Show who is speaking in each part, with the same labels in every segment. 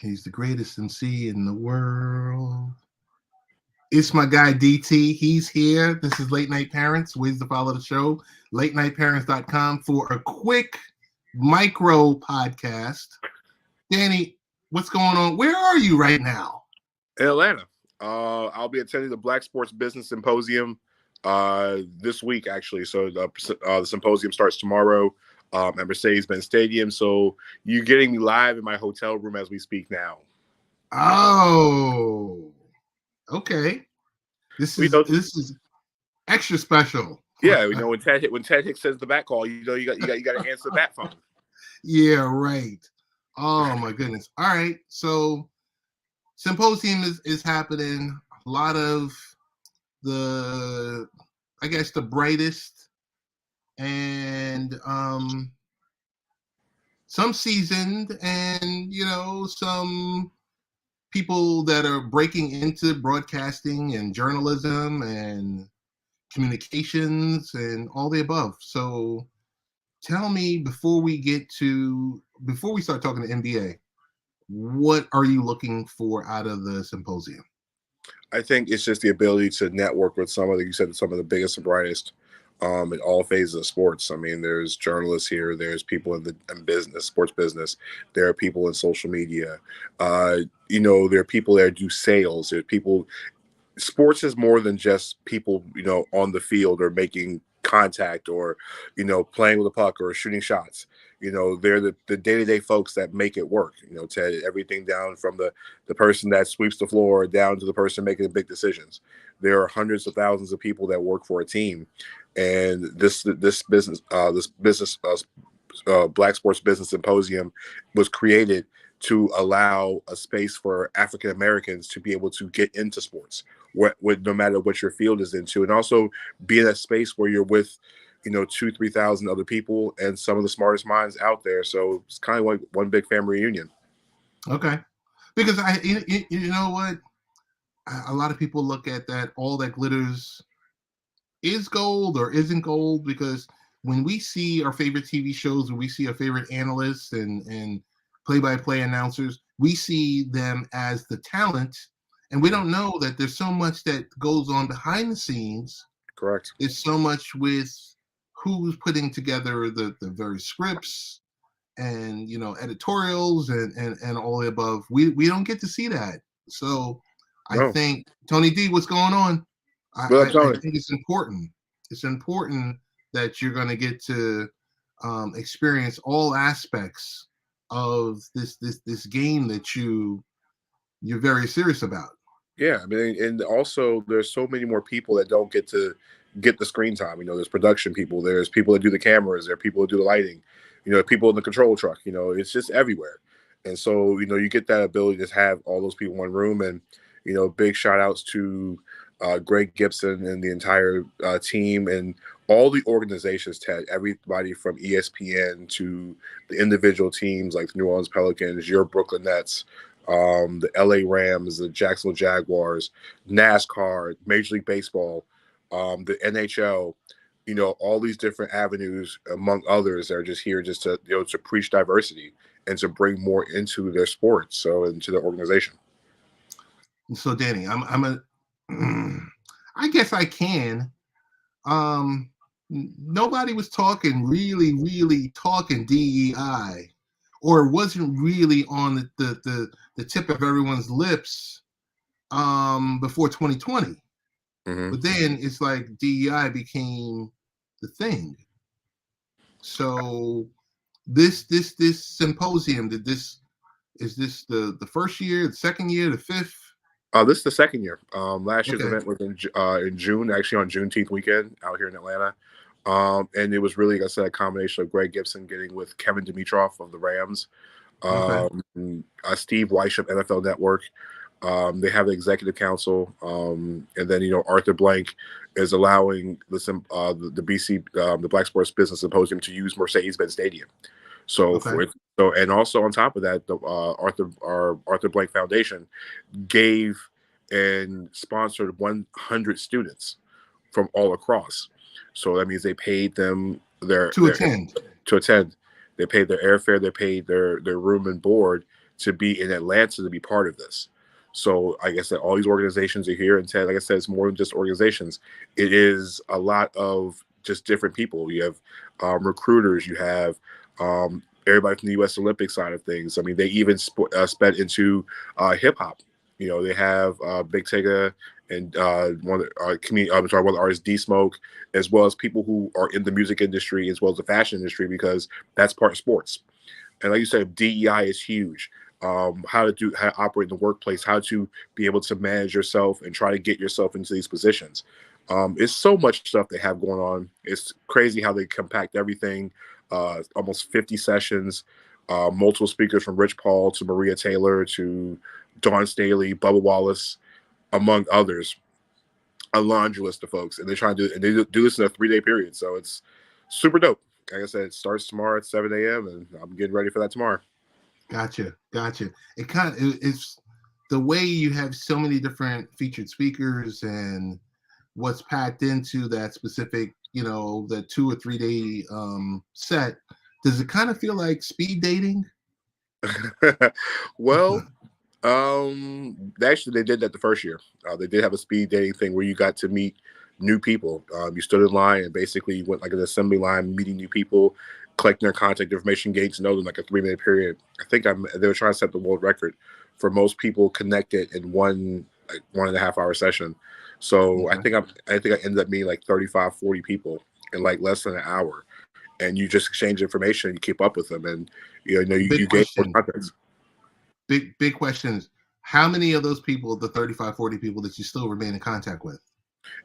Speaker 1: He's the greatest MC in the world. It's my guy DT. He's here. This is Late Night Parents. Ways to follow the show. LateNightParents.com for a quick micro podcast. Danny, what's going on? Where are you right now?
Speaker 2: In Atlanta. I'll be attending the Black Sports Business Symposium this week, actually. So the symposium starts tomorrow at Mercedes-Benz Stadium. So you're getting me live in my hotel room as we speak now.
Speaker 1: Oh, okay. This is extra special.
Speaker 2: Yeah, when Ted Hicks sends the bat call, you got to answer the bat phone.
Speaker 1: Yeah, right. Oh my goodness. All right. So symposium is happening. A lot of the brightest and some seasoned and some people that are breaking into broadcasting and journalism and communications and all the above. So tell me, before we start talking to NBA, what are you looking for out of the symposium?
Speaker 2: I think it's just the ability to network with some of the biggest and brightest in all phases of sports. I mean, there's journalists here, there's people in business, sports business, there are people in social media, there are people that do sales, there's people. Sports is more than just people, on the field or making contact or, playing with a puck or shooting shots. They're the day-to-day folks that make it work. Ted, everything down from the person that sweeps the floor down to the person making the big decisions. There are hundreds of thousands of people that work for a team, and this business Black Sports Business Symposium was created to allow a space for African Americans to be able to get into sports, no matter what your field is into, and also be in a space where you're with, 2,000-3,000 other people and some of the smartest minds out there. So it's kind of like one big family reunion.
Speaker 1: Okay, because you know what, a lot of people look at that all that glitters is gold or isn't gold, because when we see our favorite TV shows, when we see our favorite analysts and play-by-play announcers, we see them as the talent, and we don't know that there's so much that goes on behind the scenes.
Speaker 2: Correct.
Speaker 1: There's so much with who's putting together the very scripts and editorials and all the above. We don't get to see that. So I think, Tony D, what's going on? I think it's important. It's important that you're going to get to experience all aspects of this game that you're very serious about.
Speaker 2: Yeah, I mean, and also there's so many more people that don't get to get the screen time. There's production people, there's people that do the cameras, there are people that do the lighting, people in the control truck. It's just everywhere. And so, you get that ability to have all those people in one room. And, big shout outs to Greg Gibson and the entire team and all the organizations, Ted, everybody from ESPN to the individual teams like the New Orleans Pelicans, your Brooklyn Nets, the LA Rams, the Jacksonville Jaguars, NASCAR, Major League Baseball, the NHL, all these different avenues, among others, are just here just to, to preach diversity and to bring more into their sports, so into their organization.
Speaker 1: So Danny, I guess I can. Nobody was really talking DEI, or it wasn't really on the tip of everyone's lips before 2020.
Speaker 2: Mm-hmm.
Speaker 1: But then it's like DEI became the thing. So this symposium, is this the first year, the second year, the fifth?
Speaker 2: This is the second year. Last year's event was in June, actually on Juneteenth weekend out here in Atlanta. And it was really, like I said, a combination of Greg Gibson getting with Kevin Dimitrov of the Rams, Steve Weishaupt, NFL Network. They have the executive council, and then Arthur Blank is allowing the Black Sports Business Symposium to use Mercedes-Benz Stadium. So and also on top of that, the Arthur Blank Foundation gave and sponsored 100 students from all across. So that means they paid them
Speaker 1: to attend.
Speaker 2: They paid their airfare, they paid their room and board to be in Atlanta to be part of this. So like I said, all these organizations are here, and Ted, like I said, it's more than just organizations. It is a lot of just different people. You have recruiters, you have everybody from the U.S. Olympic side of things. I mean, they even sped into hip hop. You know, they have Big Tega and one of the community. I'm sorry, one of the artists, D Smoke, as well as people who are in the music industry as well as the fashion industry, because that's part of sports. And like you said, DEI is huge. How to operate in the workplace, how to be able to manage yourself and try to get yourself into these positions. It's so much stuff they have going on. It's crazy how they compact everything. Almost 50 sessions, multiple speakers from Rich Paul to Maria Taylor to Dawn Staley, Bubba Wallace, among others. A laundry list of folks, and they're trying to do this in a 3-day period. So it's super dope. Like I said, it starts tomorrow at 7 a.m. and I'm getting ready for that tomorrow.
Speaker 1: Gotcha. It's the way you have so many different featured speakers and what's packed into that specific, the 2 or 3 day set. Does it kind of feel like speed dating?
Speaker 2: Well, actually they did that the first year. They did have a speed dating thing where you got to meet new people. You stood in line and basically you went like an assembly line, meeting new people, collecting their contact information, getting to know them like a 3-minute period. I think they were trying to set the world record for most people connected in 1.5 hour session. So okay. I think I ended up meeting like 35, 40 people in like less than an hour. And you just exchange information and you keep up with them, and you gain more contacts.
Speaker 1: Big questions. How many of those people, the 35, 40 people, that you still remain in contact with?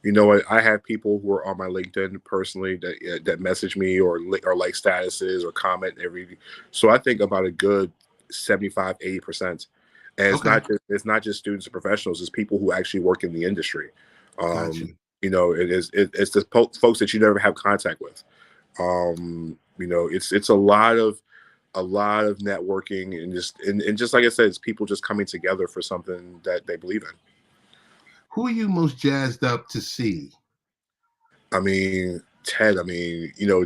Speaker 2: You know what? I have people who are on my LinkedIn personally that message me or like statuses or comment every. So I think about a good 75, 80%. And it's not just students and professionals. It's people who actually work in the industry.
Speaker 1: Gotcha.
Speaker 2: It's the folks that you never have contact with. It's a lot of networking and just like I said, it's people just coming together for something that they believe in.
Speaker 1: Who are you most jazzed up to see?
Speaker 2: I mean, Ted,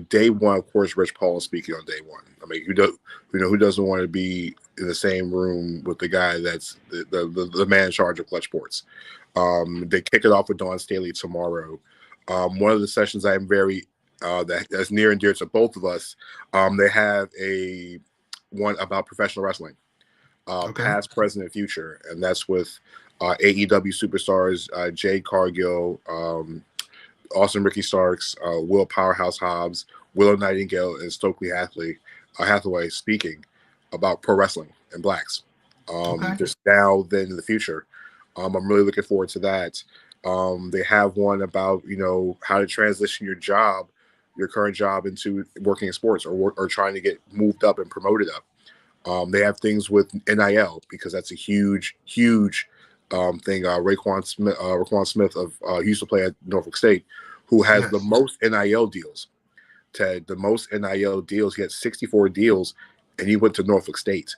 Speaker 2: day one, of course, Rich Paul is speaking on day one. I mean, who doesn't want to be in the same room with the guy that's the man in charge of Clutch Sports? They kick it off with Dawn Staley tomorrow. One of the sessions I am very that's near and dear to both of us. They have one about professional wrestling, past, present, and future, and that's with AEW superstars Jade Cargill, Austin Ricky Starks, Will Powerhouse Hobbs, Willow Nightingale, and Stokely Hathaway speaking about pro wrestling and blacks. Just now, then, in the future. I'm really looking forward to that. They have one about how to transition your current job into working in sports or trying to get moved up and promoted up. They have things with NIL because that's a huge thing. Raekwon Smith used to play at Norfolk State, who has the most NIL deals. Ted, the most NIL deals. He had 64 deals, and he went to Norfolk State.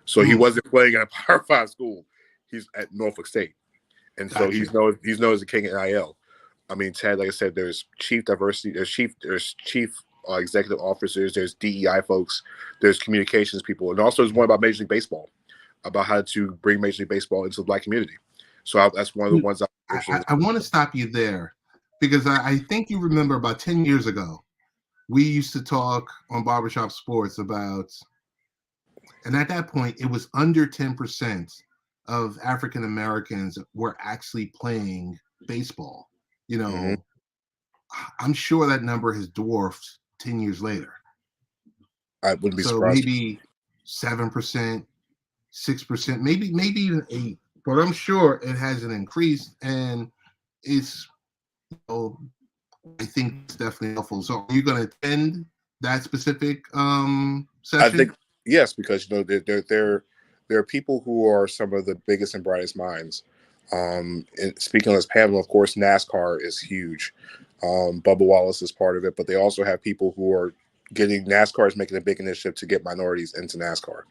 Speaker 2: So he wasn't playing at a Power 5 school. He's at Norfolk State, and so he's known as the king of NIL. I mean, Ted, like I said, there's chief diversity, there's chief executive officers, there's DEI folks, there's communications people, and also there's one about Major League Baseball, about how to bring Major League Baseball into the Black community. So that's one of the ones
Speaker 1: I want to stop you there because I think you remember about 10 years ago, we used to talk on Barbershop Sports about, and at that point, it was under 10% of African Americans were actually playing baseball. I'm sure that number has dwarfed 10 years later.
Speaker 2: I wouldn't be surprised.
Speaker 1: Maybe 7%, 6%, maybe even 8%. But I'm sure it hasn't increased, and it's, I think it's definitely helpful. So are you going to attend that specific session?
Speaker 2: I think yes, because there are people who are some of the biggest and brightest minds. And speaking on this panel, of course, NASCAR is huge. Bubba Wallace is part of it, but they also have people who are NASCAR is making a big initiative to get minorities into NASCAR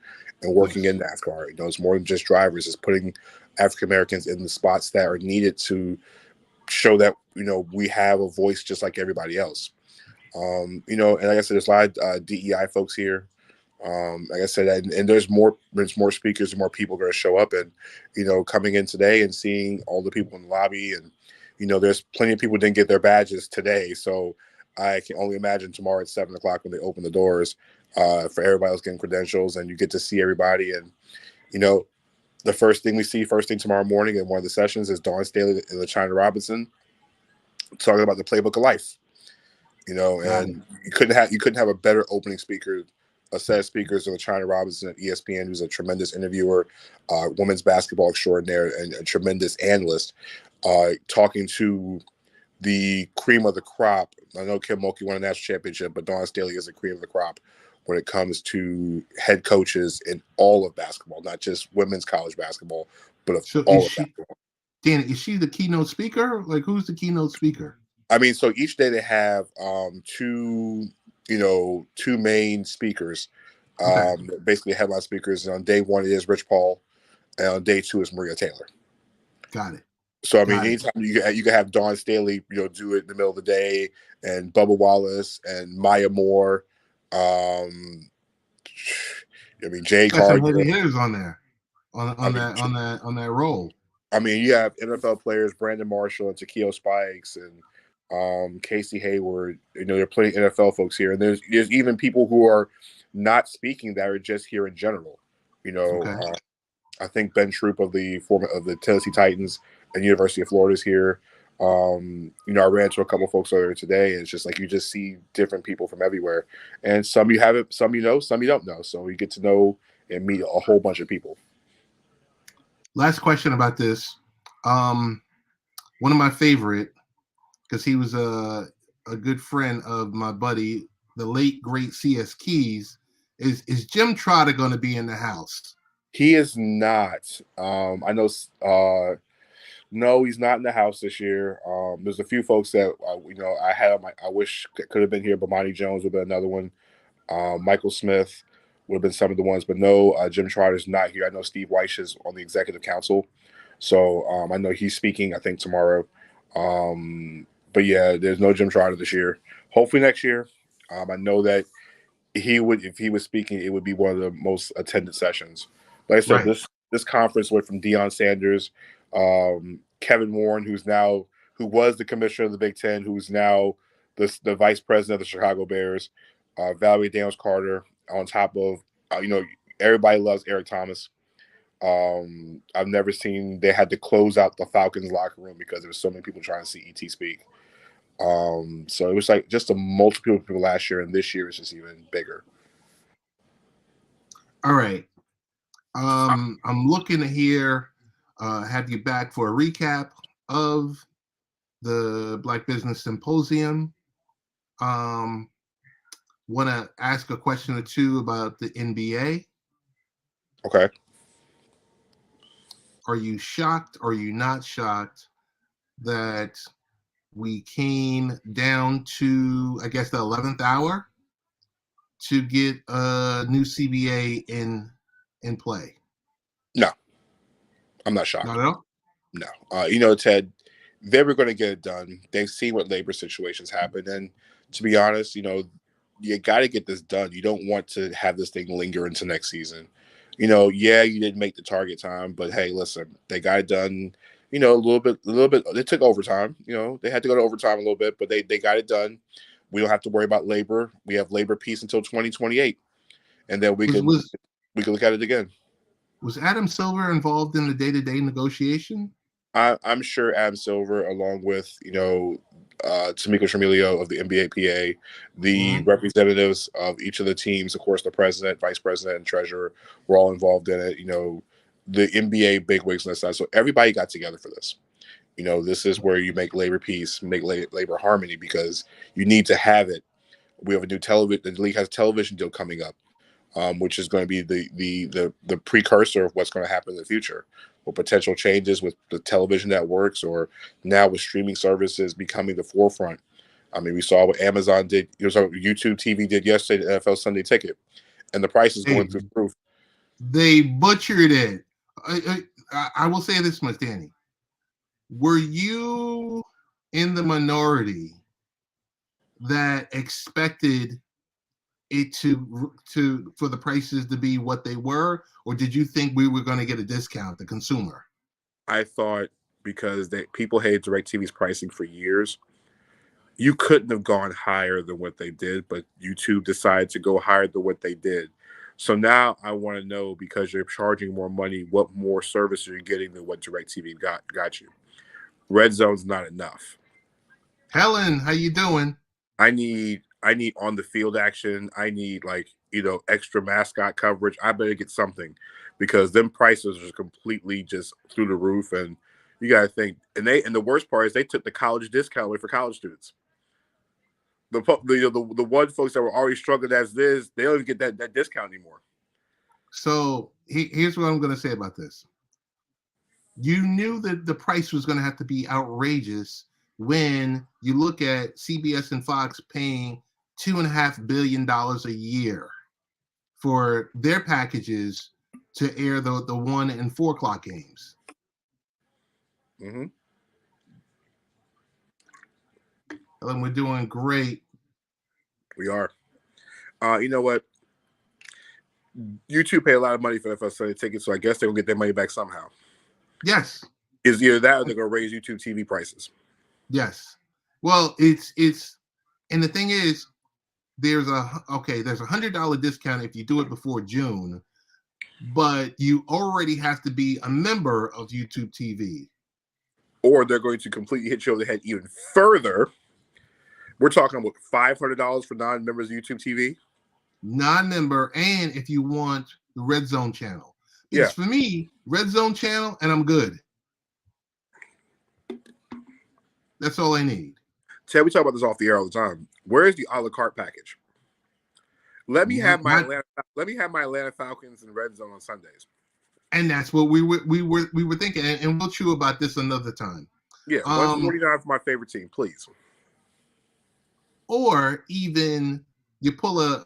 Speaker 2: and working in NASCAR. It's more than just drivers. It's putting African Americans in the spots that are needed to show that, we have a voice just like everybody else. And like I said, there's a lot of DEI folks here. Like I said, and there's more speakers and more people going to show up, and coming in today and seeing all the people in the lobby, and there's plenty of people who didn't get their badges today, so I can only imagine tomorrow at 7 o'clock when they open the doors for everybody else getting credentials, and you get to see everybody. And the first thing tomorrow morning in one of the sessions is Dawn Staley and LaChina Robinson talking about the playbook of life. And you couldn't have a better opening speaker, a set of speakers than LaChina Robinson at ESPN, who's a tremendous interviewer, women's basketball extraordinaire, and a tremendous analyst, talking to the cream of the crop. I know Kim Mulkey won a national championship, but Dawn Staley is the cream of the crop when it comes to head coaches in all of basketball, not just women's college basketball, but all of basketball.
Speaker 1: Dan, is she the keynote speaker? Like, who's the keynote speaker?
Speaker 2: I mean, so each day they have two main speakers, basically headline speakers. And on day one it is Rich Paul, and on day two is Maria Taylor.
Speaker 1: Got it.
Speaker 2: So I mean, anytime you can have Dawn Staley, do it in the middle of the day, and Bubba Wallace and Maya Moore. I mean, Jay Cargill.
Speaker 1: Some heavy hitters on there, on that role.
Speaker 2: I mean, you have NFL players, Brandon Marshall and Takeo Spikes, and Casey Hayward. There are plenty of NFL folks here, and there's even people who are not speaking that are just here in general. I think Ben Troop of the Tennessee Titans and University of Florida is here. I ran into a couple of folks earlier today, and it's just like you just see different people from everywhere, and some you haven't, some some you don't know. So you get to know and meet a whole bunch of people.
Speaker 1: Last question about this. One of my favorite, because he was a good friend of my buddy, the late great C.S. Keys, is Jim Trotter going to be in the house?
Speaker 2: He is not. I know. No, he's not in the house this year. There's a few folks that I had. I wish could have been here. Bomani Jones would have been another one. Michael Smith would have been some of the ones, but no, Jim Trotter's not here. I know Steve Weish is on the executive council, so I know he's speaking, I think, tomorrow. But yeah, there's no Jim Trotter this year. Hopefully next year. I know that he would, if he was speaking, it would be one of the most attended sessions. Like I said, this conference went from Deion Sanders, Kevin Warren, who was the commissioner of the Big Ten, who's now the vice president of the Chicago Bears, Valerie Daniels Carter, on top of everybody loves Eric Thomas. I've never seen they had to close out the Falcons locker room because there were so many people trying to see ET speak. So it was like just a multiple people last year, and this year is just even bigger.
Speaker 1: All right. I'm looking to hear, have you back for a recap of the Black Business Symposium. Want to ask a question or two about the NBA.
Speaker 2: Okay.
Speaker 1: Are you shocked or are you not shocked that we came down to, I guess, the 11th hour to get a new CBA in play?
Speaker 2: No, I'm not shocked.
Speaker 1: Not at all?
Speaker 2: No. Ted, they were going to get it done. They've seen what labor situations happen. And to be honest, you got to get this done. You don't want to have this thing linger into next season. Yeah, you didn't make the target time, but hey, listen, they got it done, a little bit. They took overtime, they had to go to overtime a little bit, but they got it done. We don't have to worry about labor. We have labor peace until 2028. And then we can look at it again.
Speaker 1: Was Adam Silver involved in the day-to-day negotiation?
Speaker 2: I'm sure Adam Silver, along with, Tamika Tremilio of the NBAPA, the representatives of each of the teams, of course, the president, vice president, and treasurer were all involved in it. The NBA bigwigs on the side. So everybody got together for this. This is where you make labor peace, make labor harmony, because you need to have it. We have a new television. The league has a television deal coming up, which is going to be the precursor of what's going to happen in the future, with potential changes with the television networks, or now with streaming services becoming the forefront. I mean, we saw what Amazon did. YouTube TV did yesterday, the NFL Sunday Ticket, and the price is going through the roof.
Speaker 1: They butchered it. I will say this much, Danny. Were you in the minority that expected it to for the prices to be what they were, or did you think we were going to get a discount, the consumer?
Speaker 2: I thought because people hated DirecTV's pricing for years, you couldn't have gone higher than what they did, but YouTube decided to go higher than what they did. So now I want to know, because you're charging more money, what more service are you getting than what DirecTV got you? Red Zone's not enough.
Speaker 1: Helen, how you doing?
Speaker 2: I need on the field action. I need extra mascot coverage. I better get something, because them prices are completely just through the roof. And you got to think, and the worst part is they took the college discount away for college students. The one folks that were already struggling as this, they don't even get that discount anymore.
Speaker 1: So here's what I'm going to say about this. You knew that the price was going to have to be outrageous when you look at CBS and Fox paying $2.5 billion a year for their packages to air the 1 and 4 o'clock games.
Speaker 2: Mm-hmm.
Speaker 1: And we're doing great.
Speaker 2: We are. You know what? YouTube pay a lot of money for FS Sunday tickets, so I guess they'll get their money back somehow.
Speaker 1: Yes.
Speaker 2: Is either that or they're going to raise YouTube TV prices.
Speaker 1: Yes. Well, it's and the thing is, there's a $100 discount if you do it before June, but you already have to be a member of YouTube TV.
Speaker 2: Or they're going to completely hit you over the head even further. We're talking about $500 for non-members of YouTube TV.
Speaker 1: Non-member, and if you want the Red Zone channel. Because for me, Red Zone channel, and I'm good. That's all I need.
Speaker 2: Ted, we talk about this off the air all the time. Where is the a la carte package? Let me have my Atlanta Falcons and Red Zone on Sundays.
Speaker 1: And that's what we were thinking, and we'll chew about this another time.
Speaker 2: Yeah, $149 for my favorite team, please.
Speaker 1: Or even you pull a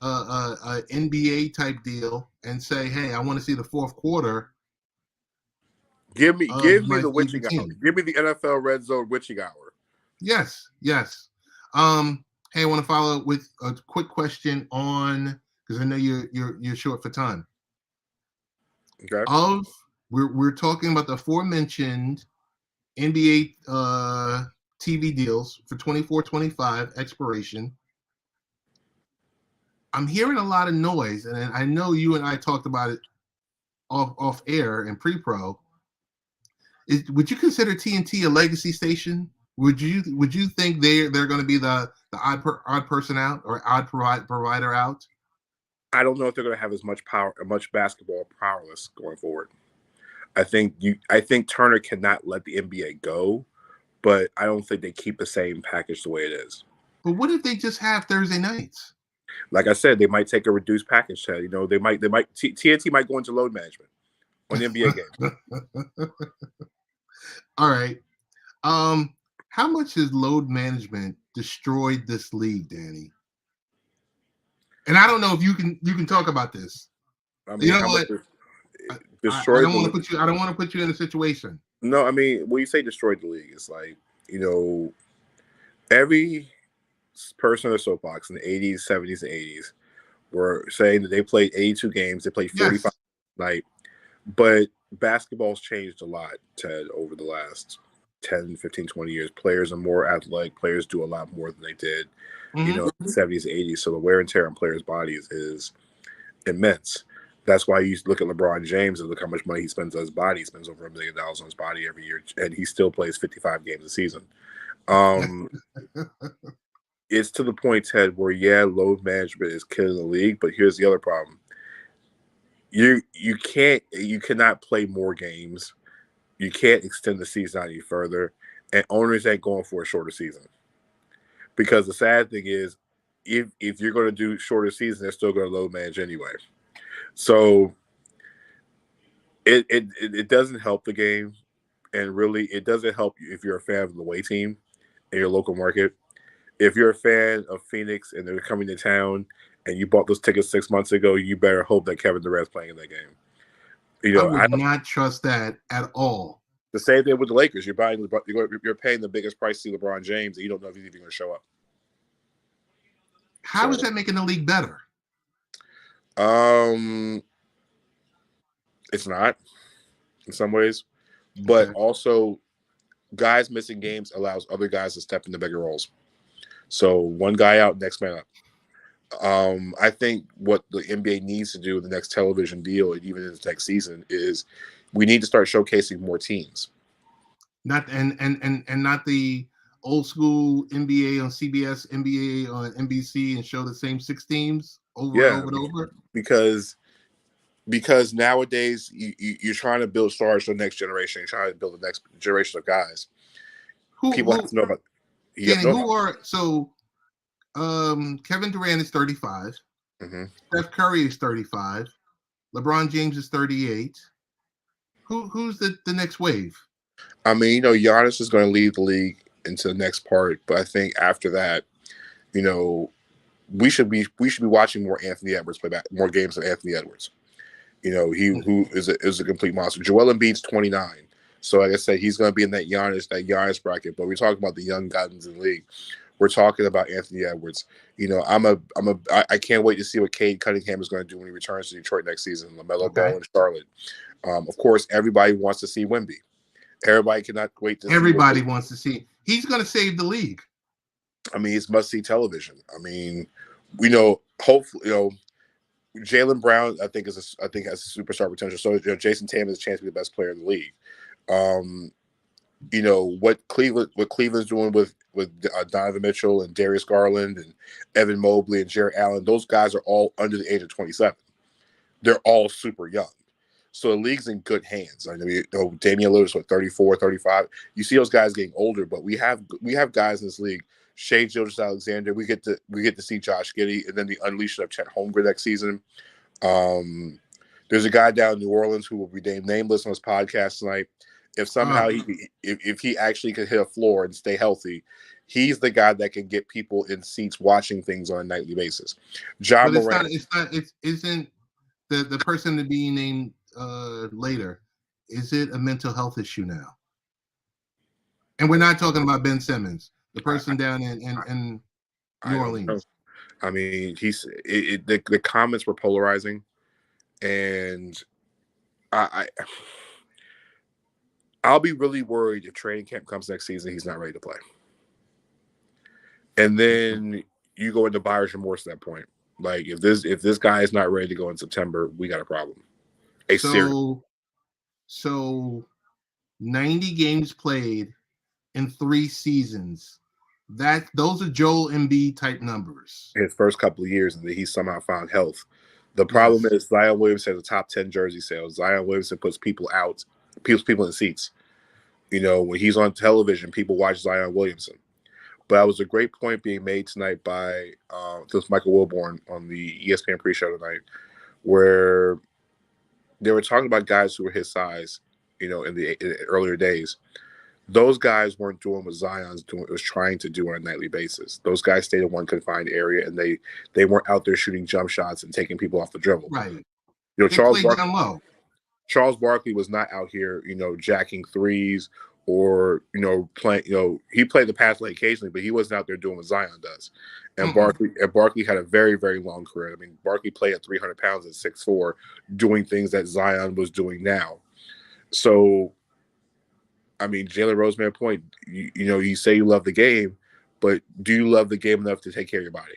Speaker 1: NBA type deal and say, hey, I want to see the fourth quarter.
Speaker 2: Give me the witching hour. Give me the NFL Red Zone witching hour.
Speaker 1: Yes. Hey, I want to follow up with a quick question on, because I know you're short for time.
Speaker 2: Okay.
Speaker 1: We're talking about the aforementioned NBA TV deals for 24-25 expiration. I'm hearing a lot of noise, and I know you and I talked about it off air and pre-pro. Would you consider TNT a legacy station? Would you think they're going to be the odd person out or odd provider out?
Speaker 2: I don't know if they're going to have as much power, much basketball prowess going forward. I think Turner cannot let the NBA go, but I don't think they keep the same package the way it is.
Speaker 1: But what if they just have Thursday nights?
Speaker 2: Like I said, they might take a reduced package. Ted. They might TNT might go into load management on the NBA games.
Speaker 1: All right. How much has load management destroyed this league, Danny? And I don't know if you can talk about this.
Speaker 2: I mean,
Speaker 1: you know what? I don't want to put you in a situation.
Speaker 2: No, I mean, when you say destroyed the league, it's like, every person in the soapbox in the 80s, 70s, and 80s were saying that they played 82 games, they played 45 night. But basketball's changed a lot, Ted, over the last 10, 15, 20 years. Players are more athletic. Players do a lot more than they did, in the 70s, 80s. So the wear and tear on players' bodies is immense. That's why you look at LeBron James and look how much money he spends on his body. He spends over $1 million on his body every year, and he still plays 55 games a season. It's to the point, Ted, where load management is killing the league. But here's the other problem: you cannot play more games. You can't extend the season out any further, and owners ain't going for a shorter season. Because the sad thing is, if you're going to do shorter season, they're still going to load manage anyway. So it doesn't help the game, and really it doesn't help you if you're a fan of the away team in your local market. If you're a fan of Phoenix and they're coming to town and you bought those tickets 6 months ago, you better hope that Kevin Durant's playing in that game.
Speaker 1: I would not trust that at all.
Speaker 2: The same thing with the Lakers. You're paying the biggest price to LeBron James, and you don't know if he's even going to show up.
Speaker 1: How is that making the league better?
Speaker 2: It's not in some ways, but
Speaker 1: Okay.
Speaker 2: also guys missing games allows other guys to step into bigger roles. So one guy out, next man up. I think what the NBA needs to do with the next television deal, and even in the next season, is we need to start showcasing more teams.
Speaker 1: Not and not the old school NBA on CBS, NBA on NBC, and show the same 6 teams over and
Speaker 2: Yeah,
Speaker 1: over and over.
Speaker 2: because nowadays you're trying to build stars for the next generation. You're trying to build the next generation of guys. People have
Speaker 1: Who
Speaker 2: to know about. You have to
Speaker 1: Danny?
Speaker 2: know
Speaker 1: Who
Speaker 2: about.
Speaker 1: are so? Kevin Durant is 35.
Speaker 2: Mm-hmm.
Speaker 1: Steph Curry is 35. LeBron James is 38. Who's the next wave?
Speaker 2: I mean, Giannis is going to lead the league into the next part, but I think after that, you know, we should be watching more Anthony Edwards play back, more games of Anthony Edwards. He who is a complete monster. Joel Embiid's 29, so like I said, he's going to be in that Giannis bracket. But we're talking about the young guns in the league. We're talking about Anthony Edwards. I can't wait to see what Cade Cunningham is going to do when he returns to Detroit next season. LaMelo Ball and Charlotte. Of course, everybody wants to see Wemby. Everybody cannot wait to see.
Speaker 1: Everybody wants to see. He's going to save the league.
Speaker 2: I mean, it's must-see television. I mean, hopefully, Jaylen Brown, I think has a superstar potential. So Jason Tatum has a chance to be the best player in the league. What Cleveland's doing with Donovan Mitchell and Darius Garland and Evan Mobley and Jarrett Allen, those guys are all under the age of 27. They're all super young. So the league's in good hands. I mean, Damian Lillard's 34, 35. You see those guys getting older, but we have guys in this league. Shai Gilgeous-Alexander. We get to see Josh Giddey, and then the unleashing of Chet Holmgren next season. There's a guy down in New Orleans who will be nameless on his podcast tonight. If somehow if he actually could hit a floor and stay healthy, he's the guy that can get people in seats watching things on a nightly basis. John Moran.
Speaker 1: It isn't the person to be named later. Is it a mental health issue now? And we're not talking about Ben Simmons, the person down in New Orleans.
Speaker 2: I mean, the comments were polarizing, and I'll be really worried if training camp comes next season, he's not ready to play. And then you go into buyer's remorse at that point. Like if this guy is not ready to go in September, we got a problem.
Speaker 1: So 90 games played in 3 seasons. Those are Joel Embiid type numbers.
Speaker 2: His first couple of years, and then he somehow found health. The problem is Zion Williamson has a top 10 jersey sales. Zion Williamson puts people in seats. When he's on television, people watch Zion Williamson. But that was a great point being made tonight by Michael Wilborn on the ESPN pre-show tonight, where they were talking about guys who were his size, in the earlier days. Those guys weren't doing what Zion's was trying to do on a nightly basis. Those guys stayed in one confined area, and they weren't out there shooting jump shots and taking people off the dribble.
Speaker 1: Right.
Speaker 2: Charles Barkley was not out here, jacking threes or playing. He played the pass lane occasionally, but he wasn't out there doing what Zion does. And Barkley had a very, very long career. I mean, Barkley played at 300 pounds at 6'4", doing things that Zion was doing now. So, I mean, Jalen Rose made a point. You say you love the game, but do you love the game enough to take care of your body?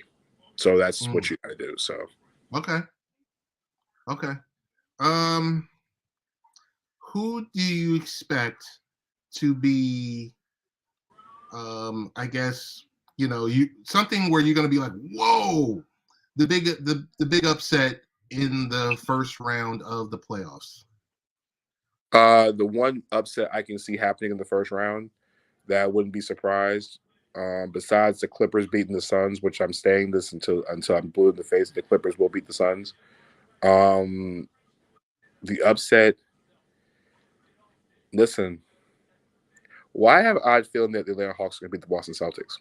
Speaker 2: So that's what you got to do. So
Speaker 1: okay. Who do you expect to be? I guess something where you're going to be like, whoa, the big upset in the first round of the playoffs.
Speaker 2: The one upset I can see happening in the first round that I wouldn't be surprised, besides the Clippers beating the Suns, which I'm saying this until I'm blue in the face, the Clippers will beat the Suns. The upset, listen, why have an odd feeling that the Atlanta Hawks are going to beat the Boston Celtics?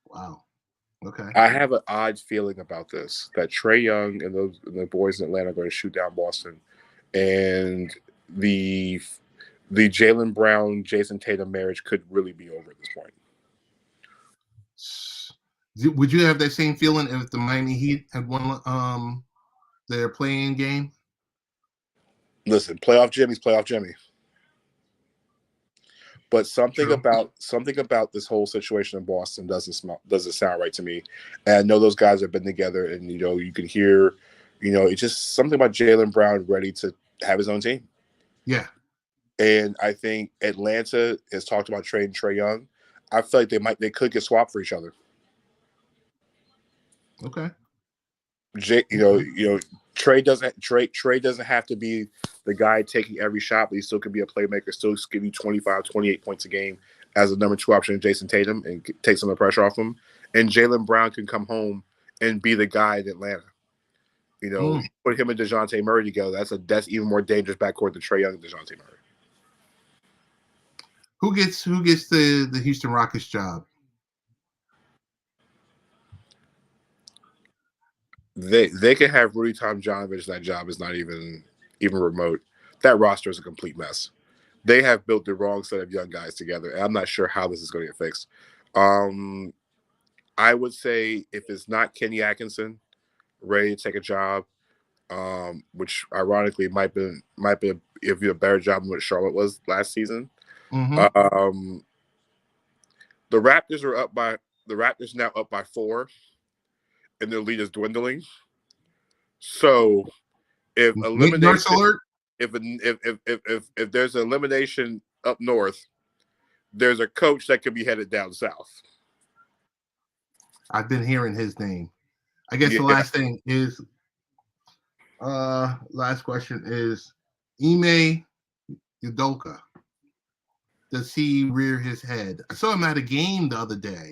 Speaker 1: Wow. Okay.
Speaker 2: I have an odd feeling about this, that Trae Young and the boys in Atlanta are going to shoot down Boston, and the Jaylen Brown, Jason Tatum marriage could really be over at this point.
Speaker 1: Would you have that same feeling if the Miami Heat had won their playing game?
Speaker 2: Listen, playoff Jimmy's playoff Jimmy. But something about this whole situation in Boston doesn't sound right to me. And I know those guys have been together, and you can hear, it's just something about Jaylen Brown ready to have his own team.
Speaker 1: Yeah.
Speaker 2: And I think Atlanta has talked about trading Trae Young. I feel like they could get swapped for each other.
Speaker 1: Okay.
Speaker 2: Trae doesn't have to be the guy taking every shot, but he still can be a playmaker, still give you 25, 28 points a game as a number 2 option in Jason Tatum and take some of the pressure off him. And Jaylen Brown can come home and be the guy in Atlanta. Put him and DeJounte Murray together. That's even more dangerous backcourt than Trae Young and DeJounte Murray.
Speaker 1: Who gets the Houston Rockets job?
Speaker 2: They can have Rudy Tomjanovich. That job is not even remote. That roster is a complete mess. They have built the wrong set of young guys together, and I'm not sure how this is going to get fixed. I would say if it's not Kenny Atkinson ready to take a job, which ironically might be if you a better job than what Charlotte was last season.
Speaker 1: Mm-hmm.
Speaker 2: The Raptors now up by 4. And their lead is dwindling. So, if there's an elimination up north, there's a coach that could be headed down south.
Speaker 1: I've been hearing his name. I guess the last thing is, last question is, Ime Udoka. Does he rear his head? I saw him at a game the other day.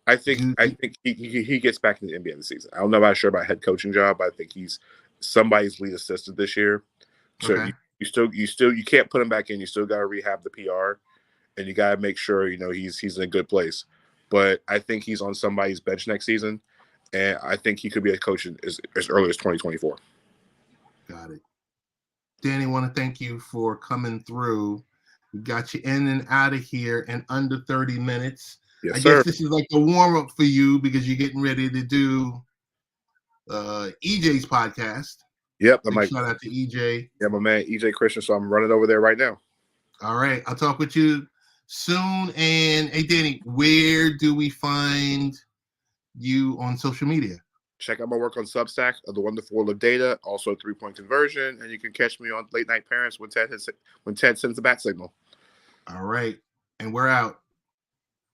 Speaker 2: I think he gets back in the NBA this season. I'm not sure about head coaching job. I think he's somebody's lead assistant this year. So
Speaker 1: okay.
Speaker 2: you can't put him back in. You still got to rehab the PR, and you got to make sure he's in a good place. But I think he's on somebody's bench next season, and I think he could be a coach as early as 2024.
Speaker 1: Got it. Danny, I want to thank you for coming through. We got you in and out of here in under 30 minutes.
Speaker 2: Yes,
Speaker 1: I
Speaker 2: sir.
Speaker 1: guess this is like a warm-up for you because you're getting ready to do EJ's podcast.
Speaker 2: Yep.
Speaker 1: Shout out to EJ.
Speaker 2: Yeah, my man, EJ Christian. So I'm running over there right now.
Speaker 1: All right. I'll talk with you soon. And hey, Danny, where do we find you on social media?
Speaker 2: Check out my work on Substack of The Wonderful World of Data, also 3-point conversion. And you can catch me on Late Night Parents when Ted sends the bat signal.
Speaker 1: All right. And we're out.